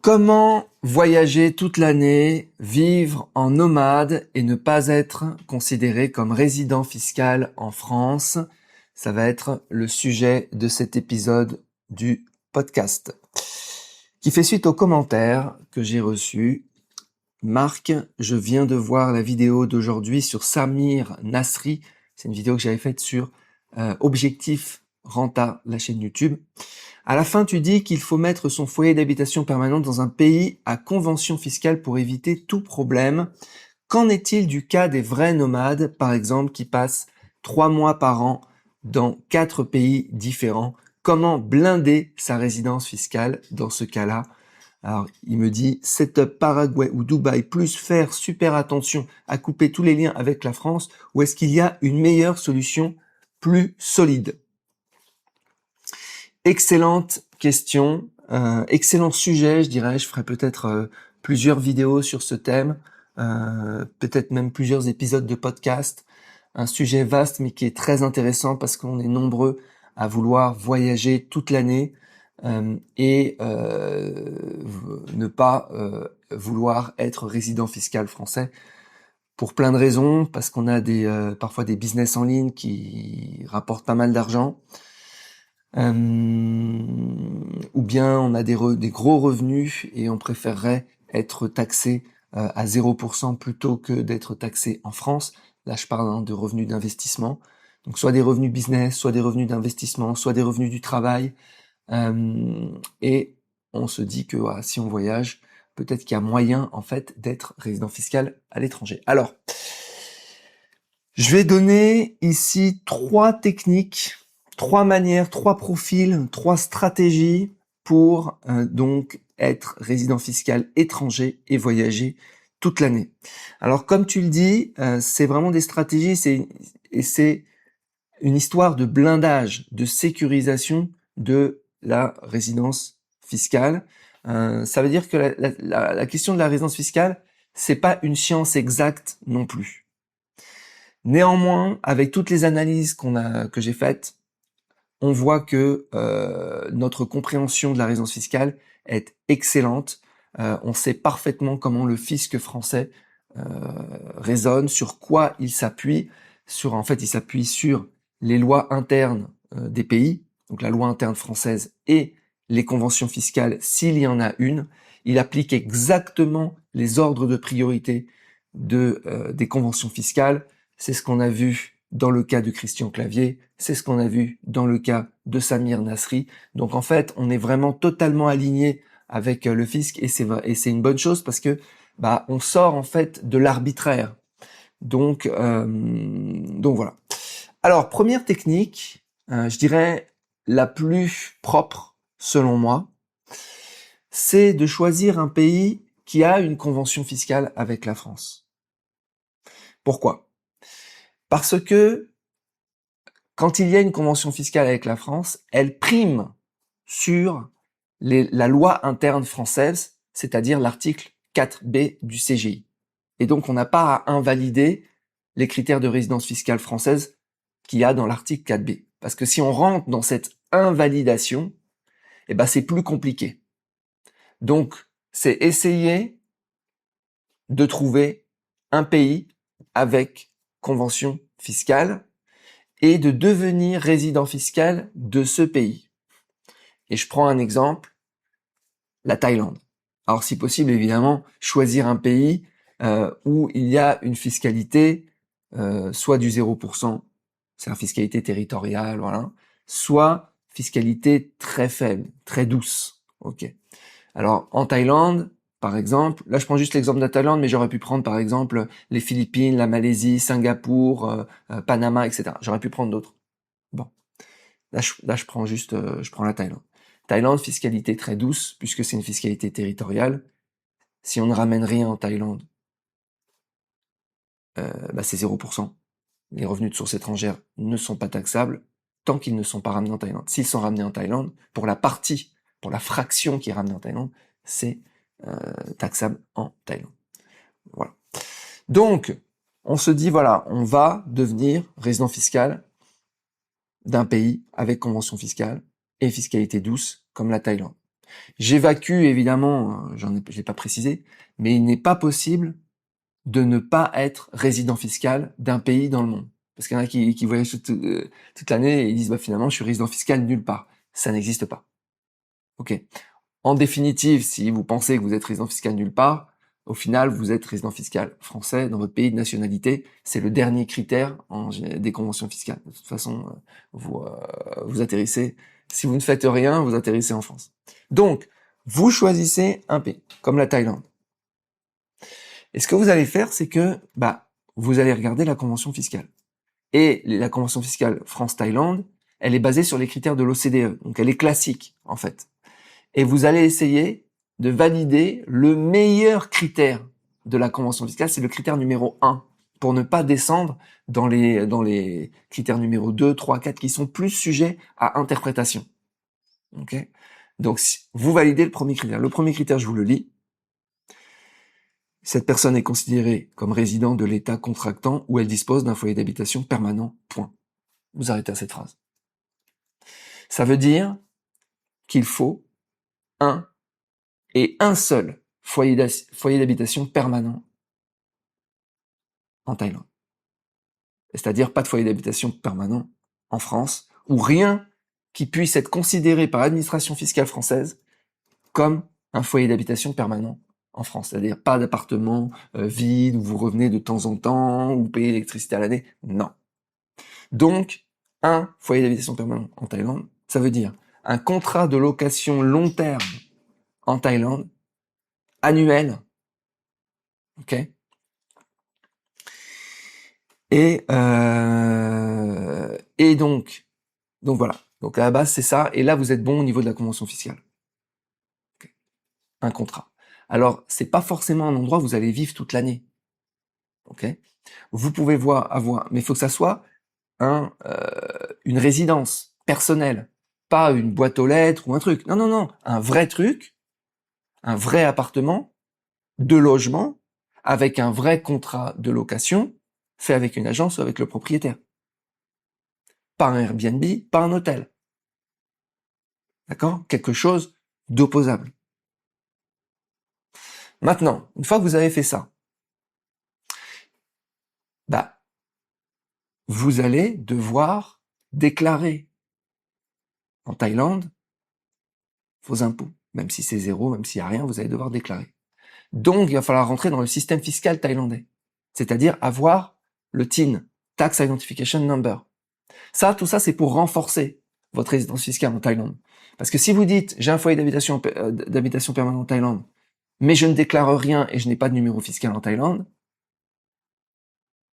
Comment voyager toute l'année, vivre en nomade et ne pas être considéré comme résident fiscal en France? Ça va être le sujet de cet épisode du podcast, qui fait suite aux commentaires que j'ai reçus. Marc, je viens de voir la vidéo d'aujourd'hui sur Samir Nasri. C'est une vidéo que j'avais faite sur Objectif Renta, la chaîne YouTube. À la fin, tu dis qu'il faut mettre son foyer d'habitation permanente dans un pays à convention fiscale pour éviter tout problème. Qu'en est-il du cas des vrais nomades, par exemple, qui passent 3 mois par an dans 4 pays différents? Comment blinder sa résidence fiscale dans ce cas-là? Alors, il me dit setup Paraguay ou Dubaï, plus faire super attention à couper tous les liens avec la France, ou est-ce qu'il y a une meilleure solution plus solide? Excellente question, excellent sujet, je dirais. Je ferai peut-être plusieurs vidéos sur ce thème, peut-être même plusieurs épisodes de podcast. Un sujet vaste mais qui est très intéressant parce qu'on est nombreux à vouloir voyager toute l'année et ne pas vouloir être résident fiscal français pour plein de raisons, parce qu'on a parfois des business en ligne qui rapportent pas mal d'argent. Ou bien on a des gros revenus et on préférerait être taxé à 0% plutôt que d'être taxé en France. Là, je parle de revenus d'investissement. Donc, soit des revenus business, soit des revenus d'investissement, soit des revenus du travail. Et on se dit que si on voyage, peut-être qu'il y a moyen, en fait, d'être résident fiscal à l'étranger. Alors, je vais donner ici 3 techniques, 3 manières, 3 profils, 3 stratégies pour donc être résident fiscal étranger et voyager toute l'année. Alors comme tu le dis, c'est vraiment des stratégies, c'est une histoire de blindage, de sécurisation de la résidence fiscale. Ça veut dire que la question de la résidence fiscale, c'est pas une science exacte non plus. Néanmoins, avec toutes les analyses que j'ai faites, on voit que notre compréhension de la résidence fiscale est excellente. On sait parfaitement comment le fisc français raisonne, sur quoi il s'appuie. Il s'appuie sur les lois internes des pays, donc la loi interne française et les conventions fiscales s'il y en a une. Il applique exactement les ordres de priorité des conventions fiscales. C'est ce qu'on a vu dans le cas de Christian Clavier, c'est ce qu'on a vu dans le cas de Samir Nasri. Donc en fait, on est vraiment totalement aligné avec le fisc et c'est une bonne chose parce que on sort en fait de l'arbitraire. Donc voilà. Alors première technique, je dirais la plus propre selon moi, c'est de choisir un pays qui a une convention fiscale avec la France. Pourquoi ? Parce que quand il y a une convention fiscale avec la France, elle prime sur la loi interne française, c'est-à-dire l'article 4B du CGI. Et donc, on n'a pas à invalider les critères de résidence fiscale française qu'il y a dans l'article 4B. Parce que si on rentre dans cette invalidation, c'est plus compliqué. Donc, c'est essayer de trouver un pays avec convention fiscale et de devenir résident fiscal de ce pays. Et je prends un exemple, la Thaïlande. Alors si possible, évidemment, choisir un pays où il y a une fiscalité soit du 0%, c'est une fiscalité territoriale, voilà, soit fiscalité très faible, très douce. Ok. Alors en Thaïlande, par exemple, là je prends juste l'exemple de la Thaïlande, mais j'aurais pu prendre par exemple les Philippines, la Malaisie, Singapour, Panama, etc. J'aurais pu prendre d'autres. Bon, là je prends juste, je prends la Thaïlande. Thaïlande, fiscalité très douce, puisque c'est une fiscalité territoriale. Si on ne ramène rien en Thaïlande, c'est 0%. Les revenus de source étrangère ne sont pas taxables tant qu'ils ne sont pas ramenés en Thaïlande. S'ils sont ramenés en Thaïlande, pour la fraction qui est ramenée en Thaïlande, c'est taxable en Thaïlande. Voilà. Donc, on se dit, voilà, on va devenir résident fiscal d'un pays avec convention fiscale et fiscalité douce, comme la Thaïlande. J'évacue évidemment, je l'ai pas précisé, mais il n'est pas possible de ne pas être résident fiscal d'un pays dans le monde. Parce qu'il y en a qui voyagent toute l'année et ils disent bah finalement je suis résident fiscal nulle part. Ça n'existe pas. Ok. En définitive, si vous pensez que vous êtes résident fiscal nulle part, au final, vous êtes résident fiscal français dans votre pays de nationalité. C'est le dernier critère des conventions fiscales. De toute façon, vous atterrissez. Si vous ne faites rien, vous atterrissez en France. Donc, vous choisissez un pays, comme la Thaïlande. Et ce que vous allez faire, c'est que vous allez regarder la convention fiscale. Et la convention fiscale France-Thaïlande, elle est basée sur les critères de l'OCDE. Donc, elle est classique, en fait. Et vous allez essayer de valider le meilleur critère de la convention fiscale, c'est le critère numéro 1, pour ne pas descendre dans les critères numéro 2, 3, 4, qui sont plus sujets à interprétation. Okay. Donc, vous validez le premier critère. Le premier critère, je vous le lis. Cette personne est considérée comme résident de l'État contractant où elle dispose d'un foyer d'habitation permanent, point. Vous arrêtez à cette phrase. Ça veut dire qu'il faut un seul foyer d'habitation permanent en Thaïlande. C'est-à-dire pas de foyer d'habitation permanent en France, ou rien qui puisse être considéré par l'administration fiscale française comme un foyer d'habitation permanent en France. C'est-à-dire pas d'appartement vide où vous revenez de temps en temps, ou vous payez l'électricité à l'année. Non. Donc, un foyer d'habitation permanent en Thaïlande, ça veut dire un contrat de location long terme en Thaïlande, annuel, ok. Et donc voilà. Donc à la base c'est ça. Et là vous êtes bon au niveau de la convention fiscale. Okay. Un contrat. Alors c'est pas forcément un endroit où vous allez vivre toute l'année. Ok. Vous pouvez avoir, mais il faut que ça soit une résidence personnelle, pas une boîte aux lettres ou un truc. Non non non, un vrai truc, un vrai appartement de logement avec un vrai contrat de location fait avec une agence ou avec le propriétaire. Pas un Airbnb, pas un hôtel. D'accord? Quelque chose d'opposable. Maintenant, une fois que vous avez fait ça, vous allez devoir déclarer en Thaïlande vos impôts. Même si c'est zéro, même s'il n'y a rien, vous allez devoir déclarer. Donc, il va falloir rentrer dans le système fiscal thaïlandais. C'est-à-dire avoir le TIN, Tax Identification Number. Tout ça, c'est pour renforcer votre résidence fiscale en Thaïlande. Parce que si vous dites, j'ai un foyer d'habitation permanent en Thaïlande, mais je ne déclare rien et je n'ai pas de numéro fiscal en Thaïlande,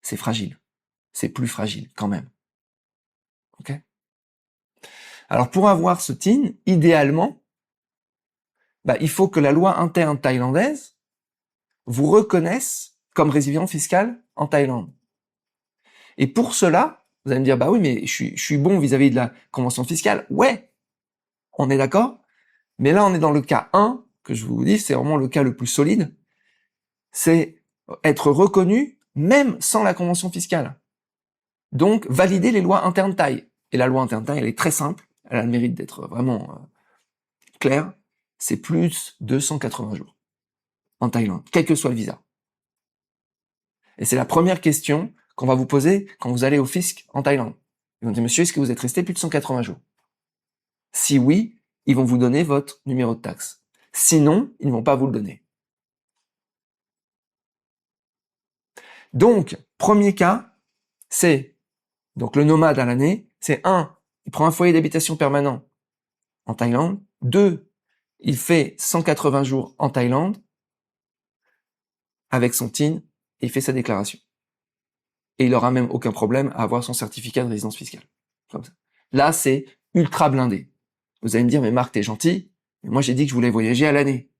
c'est fragile. C'est plus fragile, quand même. Ok? Alors, pour avoir ce TIN, idéalement, il faut que la loi interne thaïlandaise vous reconnaisse comme résident fiscal en Thaïlande. Et pour cela, vous allez me dire, oui, mais je suis bon vis-à-vis de la convention fiscale. Ouais, on est d'accord. Mais là, on est dans le cas 1, que je vous dis, c'est vraiment le cas le plus solide. C'est être reconnu même sans la convention fiscale. Donc, valider les lois internes thaï. Et la loi interne thaï, elle est très simple. Elle a le mérite d'être vraiment claire. C'est plus de 180 jours en Thaïlande, quel que soit le visa. Et c'est la première question qu'on va vous poser quand vous allez au fisc en Thaïlande. Ils vont dire, monsieur, est-ce que vous êtes resté plus de 180 jours? Si oui, ils vont vous donner votre numéro de taxe. Sinon, ils ne vont pas vous le donner. Donc, premier cas, c'est, donc le nomade à l'année, c'est 1, il prend un foyer d'habitation permanent en Thaïlande. 2, il fait 180 jours en Thaïlande avec son TIN et il fait sa déclaration. Et il aura même aucun problème à avoir son certificat de résidence fiscale. Comme ça. Là, c'est ultra blindé. Vous allez me dire, mais Marc, t'es gentil, mais moi j'ai dit que je voulais voyager à l'année.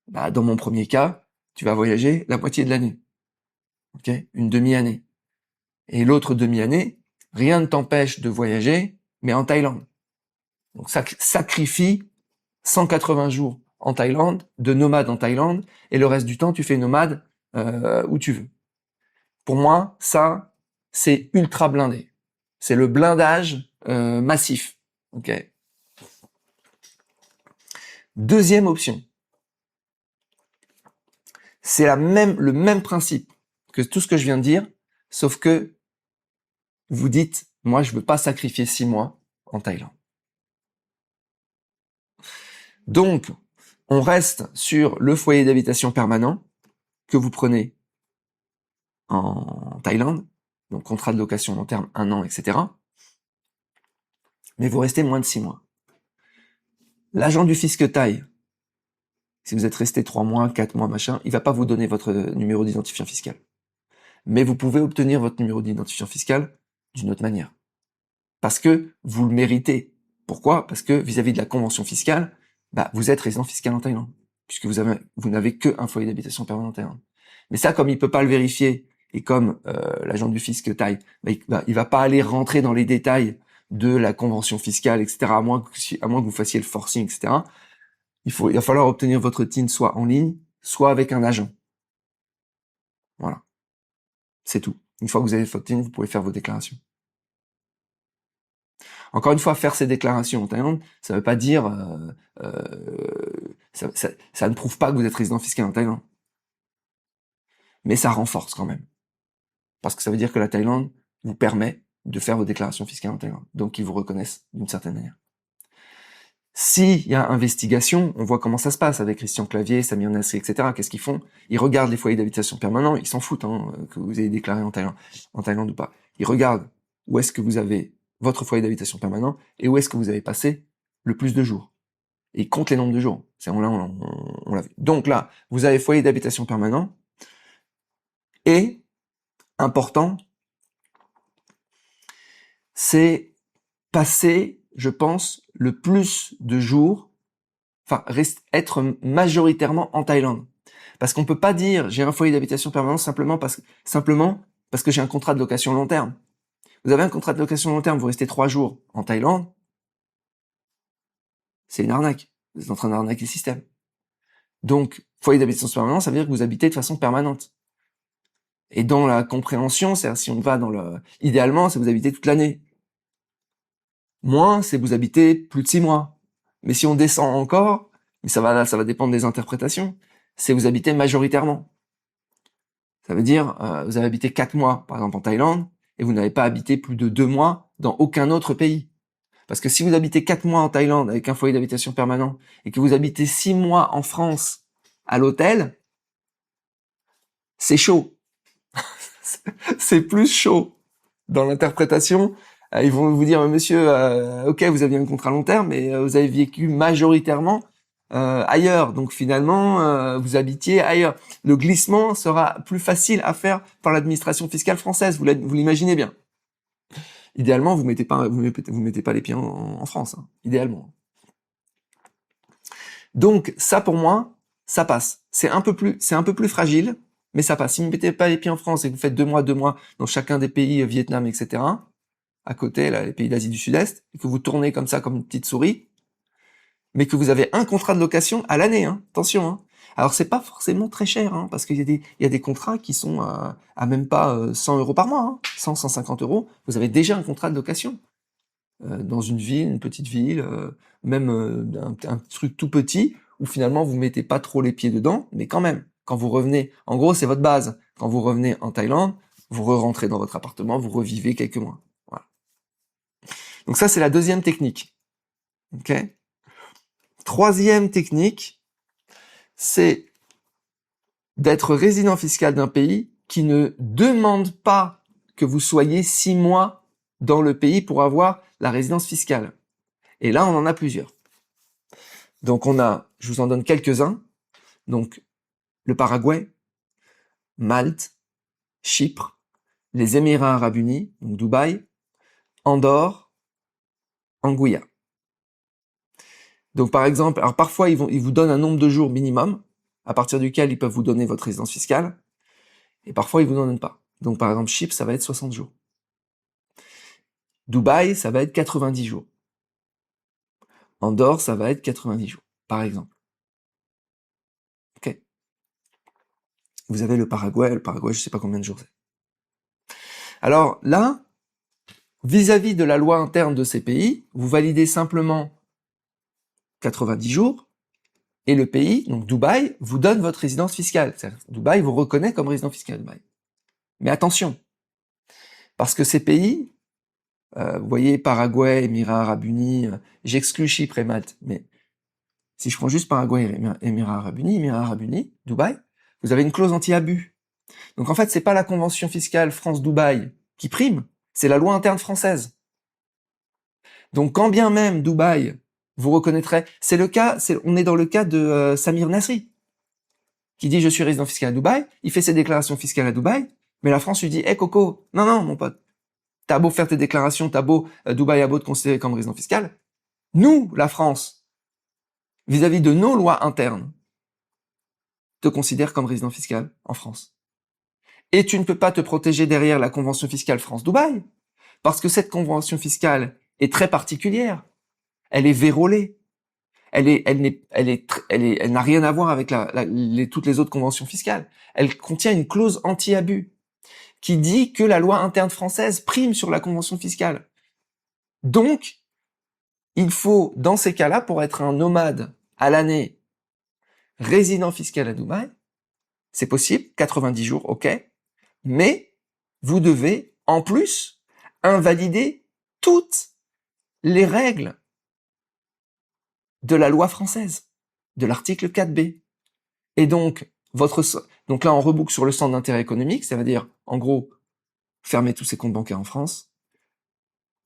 Dans mon premier cas, tu vas voyager la moitié de l'année. Ok, une demi-année. Et l'autre demi-année, rien ne t'empêche de voyager, mais en Thaïlande. Donc ça sacrifie 180 jours en Thaïlande, de nomade en Thaïlande, et le reste du temps, tu fais nomade où tu veux. Pour moi, ça, c'est ultra blindé. C'est le blindage massif. Ok. Deuxième option, c'est le même principe que tout ce que je viens de dire, sauf que vous dites, moi, je veux pas sacrifier 6 mois en Thaïlande. Donc, on reste sur le foyer d'habitation permanent que vous prenez en Thaïlande, donc contrat de location long terme, 1 an, etc. Mais vous restez moins de 6 mois. L'agent du fisc thaï, si vous êtes resté 3 mois, 4 mois, machin, il va pas vous donner votre numéro d'identifiant fiscal. Mais vous pouvez obtenir votre numéro d'identifiant fiscal d'une autre manière. Parce que vous le méritez. Pourquoi? Parce que vis-à-vis de la convention fiscale, vous êtes résident fiscal en Thaïlande, puisque vous n'avez qu'un foyer d'habitation permanent en Thaïlande. Mais ça, comme il peut pas le vérifier, et comme l'agent du fisc thaï, il va pas aller rentrer dans les détails de la convention fiscale, etc., à moins que vous fassiez le forcing, etc., il va falloir obtenir votre TIN soit en ligne, soit avec un agent. Voilà. C'est tout. Une fois que vous avez votre TIN, vous pouvez faire vos déclarations. Encore une fois, faire ces déclarations en Thaïlande, ça veut pas dire, ça ne prouve pas que vous êtes résident fiscal en Thaïlande. Mais ça renforce quand même. Parce que ça veut dire que la Thaïlande vous permet de faire vos déclarations fiscales en Thaïlande. Donc, ils vous reconnaissent d'une certaine manière. S'il y a investigation, on voit comment ça se passe avec Christian Clavier, Samir Nasri, etc. Qu'est-ce qu'ils font? Ils regardent les foyers d'habitation permanents, ils s'en foutent que vous ayez déclaré en Thaïlande ou pas. Ils regardent où est-ce que vous avez votre foyer d'habitation permanent et où est-ce que vous avez passé le plus de jours. Et ils comptent les nombres de jours. On l'a vu. Donc là, vous avez foyer d'habitation permanent et, important, c'est passer, je pense, le plus de jours, être majoritairement en Thaïlande. Parce qu'on peut pas dire j'ai un foyer d'habitation permanent simplement parce que j'ai un contrat de location long terme. Vous avez un contrat de location long terme, vous restez 3 jours en Thaïlande, c'est une arnaque. Vous êtes en train d'arnaquer le système. Donc, foyer d'habitation permanent, ça veut dire que vous habitez de façon permanente. Et dans la compréhension, c'est-à-dire si on va idéalement, c'est vous habitez toute l'année. Moins, c'est vous habitez plus de 6 mois. Mais si on descend encore, mais ça va dépendre des interprétations, c'est vous habitez majoritairement. Ça veut dire, vous avez habité 4 mois, par exemple, en Thaïlande, et vous n'avez pas habité plus de 2 mois dans aucun autre pays. Parce que si vous habitez 4 mois en Thaïlande avec un foyer d'habitation permanent, et que vous habitez 6 mois en France à l'hôtel, c'est chaud. C'est plus chaud. Dans l'interprétation, ils vont vous dire, monsieur, ok, vous aviez un contrat long terme, mais vous avez vécu majoritairement ailleurs. Donc finalement, vous habitiez ailleurs. Le glissement sera plus facile à faire par l'administration fiscale française. Vous l'imaginez bien. Idéalement, vous mettez pas les pieds en France. Hein, idéalement. Donc ça, pour moi, ça passe. C'est un peu plus fragile, mais ça passe. Si vous ne mettez pas les pieds en France et que vous faites 2 mois dans chacun des pays, Vietnam, etc., à côté, là, les pays d'Asie du Sud-Est, et que vous tournez comme ça, comme une petite souris, mais que vous avez un contrat de location à l'année, hein, attention. Hein. Alors c'est pas forcément très cher, hein, parce qu'il y a des contrats qui sont à même pas 100 euros par mois, hein, 150 euros. Vous avez déjà un contrat de location dans une ville, une petite ville, même un truc tout petit où finalement vous mettez pas trop les pieds dedans, mais quand même, quand vous revenez, en gros c'est votre base. Quand vous revenez en Thaïlande, vous rentrez dans votre appartement, vous revivez quelques mois. Voilà. Donc ça c'est la deuxième technique. Ok. Troisième technique, c'est d'être résident fiscal d'un pays qui ne demande pas que vous soyez 6 mois dans le pays pour avoir la résidence fiscale. Et là, on en a plusieurs. Donc je vous en donne quelques-uns. Donc, le Paraguay, Malte, Chypre, les Émirats Arabes Unis, donc Dubaï, Andorre, Anguilla. Donc, par exemple, alors parfois, ils vous donnent un nombre de jours minimum, à partir duquel ils peuvent vous donner votre résidence fiscale, et parfois, ils vous en donnent pas. Donc, par exemple, Chypre, ça va être 60 jours. Dubaï, ça va être 90 jours. Andorre, ça va être 90 jours, par exemple. Ok. Vous avez le Paraguay, je sais pas combien de jours c'est. Alors là, vis-à-vis de la loi interne de ces pays, vous validez simplement 90 jours, Et le pays, donc Dubaï, vous donne votre résidence fiscale. Dubaï vous reconnaît comme résident fiscal, Dubaï. Mais attention, parce que ces pays, vous voyez, Paraguay, Émirats Arabes Unis, j'exclus Chypre et Malte, mais si je prends juste Paraguay et Émirats Arabes Unis, Dubaï, vous avez une clause anti-abus. Donc en fait, c'est pas la convention fiscale France-Dubaï qui prime, c'est la loi interne française. Donc quand bien même Dubaï vous reconnaîtrez, c'est le cas, on est dans le cas de Samir Nasri, qui dit je suis résident fiscal à Dubaï, il fait ses déclarations fiscales à Dubaï, mais la France lui dit, Coco, non mon pote, t'as beau faire tes déclarations, t'as beau, Dubaï a beau te considérer comme résident fiscal, nous, la France, vis-à-vis de nos lois internes, te considère comme résident fiscal en France. Et tu ne peux pas te protéger derrière la convention fiscale France-Dubaï, parce que cette convention fiscale est très particulière. Elle est vérolée. Elle n'a rien à voir avec toutes les autres conventions fiscales. Elle contient une clause anti-abus qui dit que la loi interne française prime sur la convention fiscale. Donc, il faut, dans ces cas-là, pour être un nomade à l'année résident fiscal à Dubaï, c'est possible, 90 jours, ok, mais vous devez, en plus, invalider toutes les règles de la loi française, de l'article 4B. Et donc, donc là, on reboucle sur le centre d'intérêt économique, ça veut dire, en gros, fermer tous ses comptes bancaires en France,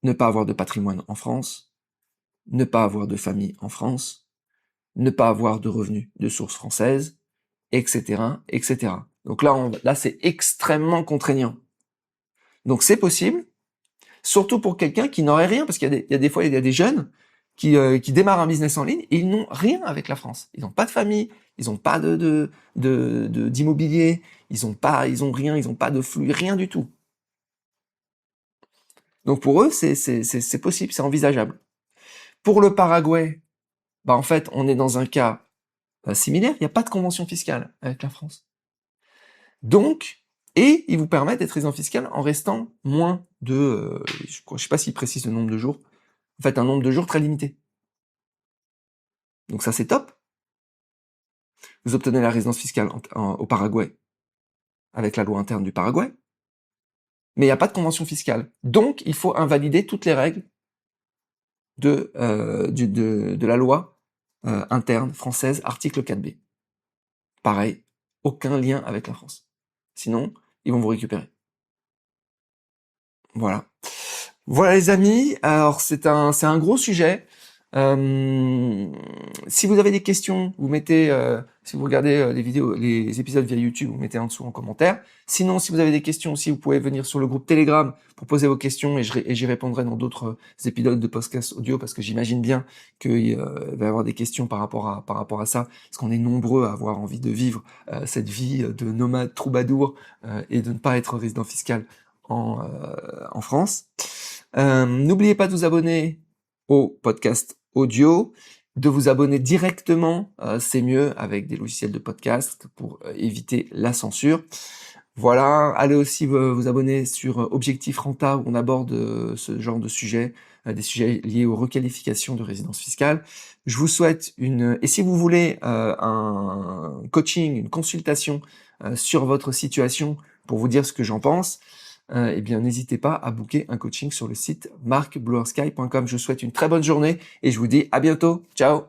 ne pas avoir de patrimoine en France, ne pas avoir de famille en France, ne pas avoir de revenus de source française, etc., etc. Donc là, c'est extrêmement contraignant. Donc c'est possible, surtout pour quelqu'un qui n'aurait rien, parce qu'il y a des fois, il y a des jeunes qui démarrent un business en ligne et ils n'ont rien avec la France. Ils n'ont pas de famille, ils n'ont pas d'immobilier, ils ont rien, ils n'ont pas de flux, rien du tout. Donc pour eux, c'est possible, c'est envisageable. Pour le Paraguay, en fait, on est dans un cas similaire, il n'y a pas de convention fiscale avec la France. Donc, et il vous permet d'être résident fiscal en restant moins de, je sais pas s'il précise le nombre de jours, en fait un nombre de jours très limité. Donc ça c'est top. Vous obtenez la résidence fiscale au Paraguay avec la loi interne du Paraguay, mais il n'y a pas de convention fiscale. Donc il faut invalider toutes les règles de la loi interne française, article 4B. Pareil, aucun lien avec la France. Sinon, ils vont vous récupérer. Voilà. Voilà les amis, alors c'est un gros sujet. Si vous avez des questions, vous mettez, si vous regardez les épisodes via YouTube, vous mettez en dessous en commentaire. Sinon, si vous avez des questions aussi, vous pouvez venir sur le groupe Telegram pour poser vos questions et j'y répondrai dans d'autres épisodes de podcast audio parce que j'imagine bien qu'il va y avoir des questions par rapport à ça, parce qu'on est nombreux à avoir envie de vivre cette vie de nomade troubadour et de ne pas être résident fiscal en France. N'oubliez pas de vous abonner au podcast audio, de vous abonner directement, c'est mieux avec des logiciels de podcast pour éviter la censure. Voilà, allez aussi vous abonner sur Objectif Renta où on aborde ce genre de sujets, des sujets liés aux requalifications de résidence fiscale. Je vous souhaite et si vous voulez un coaching, une consultation sur votre situation pour vous dire ce que j'en pense, eh bien n'hésitez pas à booker un coaching sur le site markbluersky.com. Je vous souhaite une très bonne journée et je vous dis à bientôt. Ciao.